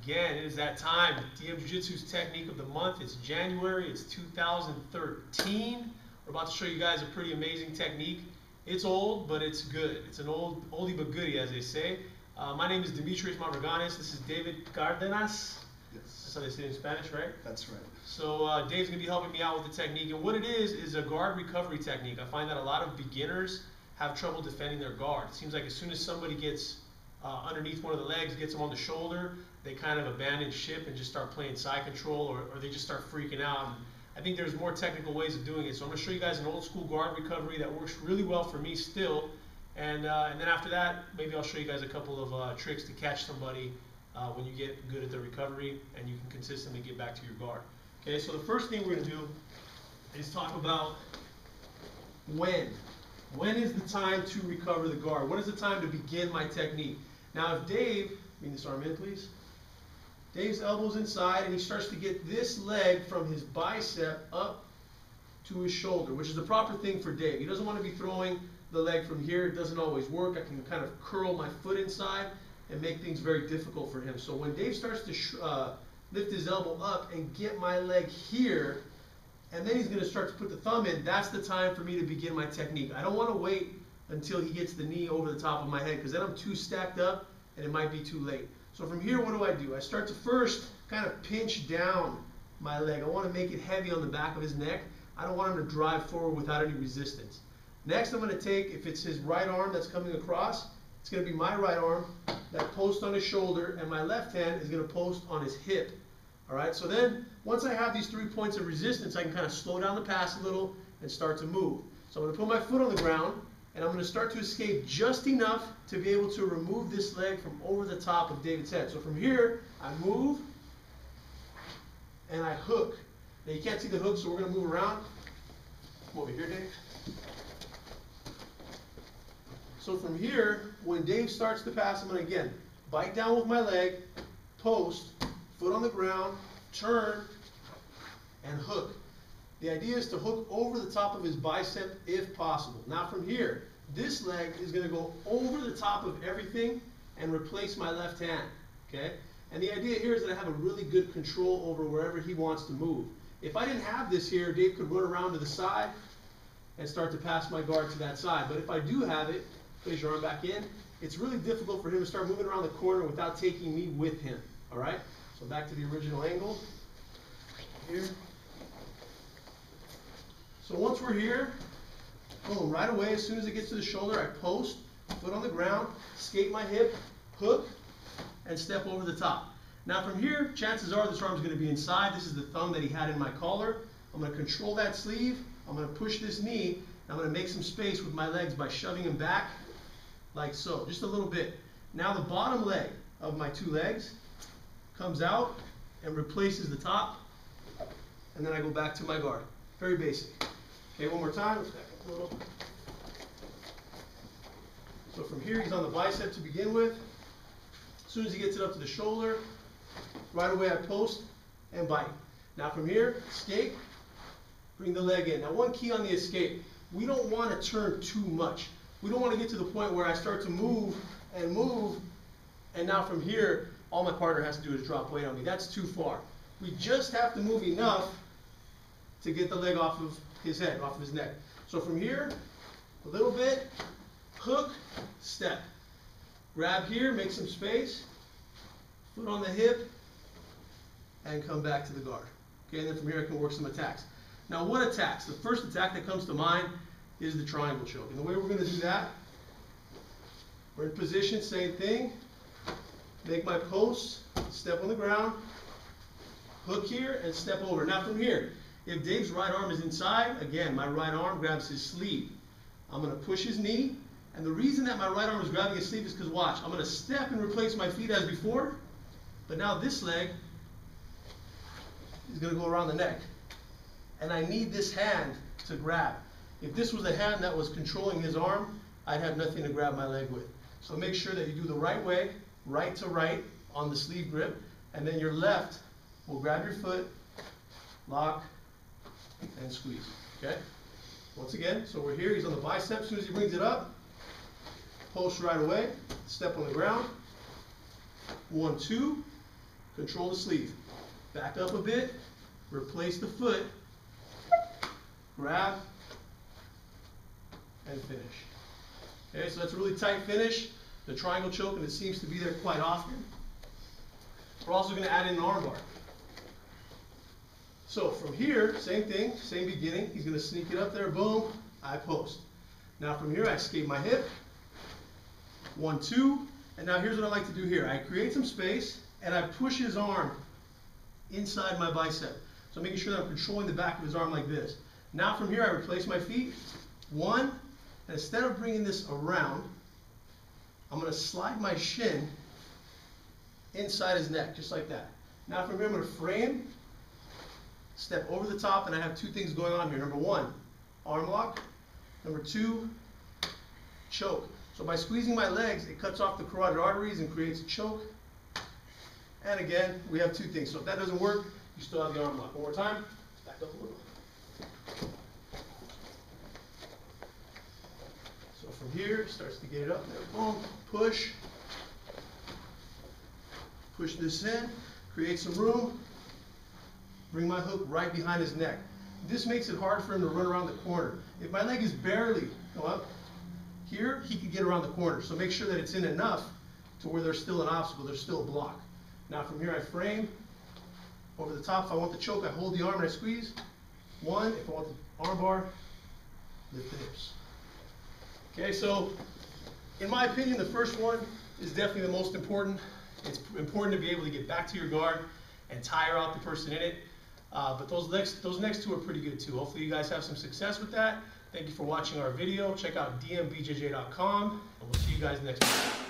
Again, it is that time. DM Jiu-Jitsu's technique of the month. It's January. It's 2013. We're about to show you guys a pretty amazing technique. It's old, but it's good. It's an oldie but goodie, as they say. My name is Demetrius Mavraganis. This is David Cardenas. Yes. That's how they say it in Spanish, right? That's right. So Dave's going to be helping me out with the technique. And what it is a guard recovery technique. I find that a lot of beginners have trouble defending their guard. It seems like as soon as somebody gets underneath one of the legs, gets them on the shoulder, they kind of abandon ship and just start playing side control, or they just start freaking out. And I think there's more technical ways of doing it. So I'm going to show you guys an old school guard recovery that works really well for me still. And then after that, maybe I'll show you guys a couple of tricks to catch somebody when you get good at the recovery and you can consistently get back to your guard. Okay, so the first thing we're going to do is talk about when. When is the time to recover the guard? When is the time to begin my technique? Now if Dave, bring this arm in please. Dave's elbow's inside and he starts to get this leg from his bicep up to his shoulder, which is the proper thing for Dave. He doesn't want to be throwing the leg from here. It doesn't always work. I can kind of curl my foot inside and make things very difficult for him. So when Dave starts to lift his elbow up and get my leg here, and then he's going to start to put the thumb in, that's the time for me to begin my technique. I don't want to wait until he gets the knee over the top of my head, because then I'm too stacked up and it might be too late. So from here, what do? I start to first kind of pinch down my leg. I want to make it heavy on the back of his neck. I don't want him to drive forward without any resistance. Next, I'm going to take, if it's his right arm that's coming across, it's going to be my right arm that posts on his shoulder, and my left hand is going to post on his hip. All right, so then once I have these 3 points of resistance, I can kind of slow down the pass a little and start to move. So I'm going to put my foot on the ground, and I'm going to start to escape just enough to be able to remove this leg from over the top of David's head. So from here, I move, and I hook. Now you can't see the hook, so we're going to move around. Come over here, Dave. So from here, when Dave starts to pass, I'm going to, again, bite down with my leg, post, foot on the ground, turn, and hook. The idea is to hook over the top of his bicep if possible. Now from here, this leg is going to go over the top of everything and replace my left hand. Okay? And the idea here is that I have a really good control over wherever he wants to move. If I didn't have this here, Dave could run around to the side and start to pass my guard to that side. But if I do have it, place your arm back in, it's really difficult for him to start moving around the corner without taking me with him. All right? So back to the original angle here. So once we're here, boom, right away, as soon as it gets to the shoulder, I post, foot on the ground, skate my hip, hook, and step over the top. Now from here, chances are this arm's going to be inside. This is the thumb that he had in my collar. I'm going to control that sleeve. I'm going to push this knee. And I'm going to make some space with my legs by shoving him back like so, just a little bit. Now the bottom leg of my two legs comes out and replaces the top, and then I go back to my guard. Very basic. Okay, one more time. Let's back up a little. So from here, he's on the bicep to begin with. As soon as he gets it up to the shoulder, right away I post and bite. Now from here, escape, bring the leg in. Now one key on the escape, we don't want to turn too much. We don't want to get to the point where I start to move, and now from here, all my partner has to do is drop weight on me. That's too far. We just have to move enough to get the leg off of his head, off of his neck. So from here, a little bit, hook, step. Grab here, make some space, foot on the hip, and come back to the guard. Okay, and then from here I can work some attacks. Now what attacks? The first attack that comes to mind is the triangle choke. And the way we're going to do that, we're in position, same thing. Make my post, step on the ground, hook here, and step over. Now from here, if Dave's right arm is inside, again, my right arm grabs his sleeve. I'm going to push his knee, and the reason that my right arm is grabbing his sleeve is because, watch, I'm going to step and replace my feet as before, but now this leg is going to go around the neck, and I need this hand to grab. If this was the hand that was controlling his arm, I'd have nothing to grab my leg with. So make sure that you do the right way, right to right on the sleeve grip, and then your left will grab your foot, lock, and squeeze. Okay? Once again, so we're here, he's on the bicep. As soon as he brings it up, post right away, step on the ground, 1, 2, control the sleeve. Back up a bit, replace the foot, grab, and finish. Okay, so that's a really tight finish. The triangle choke, and it seems to be there quite often. We're also going to add in an armbar. So from here, same thing, same beginning. He's going to sneak it up there, boom, I post. Now from here, I escape my hip, 1, 2, and now here's what I like to do here. I create some space, and I push his arm inside my bicep. So I'm making sure that I'm controlling the back of his arm like this. Now from here, I replace my feet, 1, and instead of bringing this around, I'm going to slide my shin inside his neck, just like that. Now from here, I'm going to frame, step over the top, and I have 2 things going on here. Number 1, arm lock. Number 2, choke. So by squeezing my legs, it cuts off the carotid arteries and creates a choke. And again, we have 2 things. So if that doesn't work, you still have the arm lock. One more time, back up a little. So from here, starts to get it up there, boom, push. Push this in, create some room. Bring my hook right behind his neck. This makes it hard for him to run around the corner. If my leg is barely up here, he can get around the corner. So make sure that it's in enough to where there's still an obstacle, there's still a block. Now from here I frame over the top. If I want the choke, I hold the arm and I squeeze. 1, if I want the arm bar, lift the hips. Okay, so in my opinion, the first one is definitely the most important. It's important to be able to get back to your guard and tire out the person in it. But those next 2 are pretty good too. Hopefully you guys have some success with that. Thank you for watching our video. Check out dmbjj.com, and we'll see you guys next time.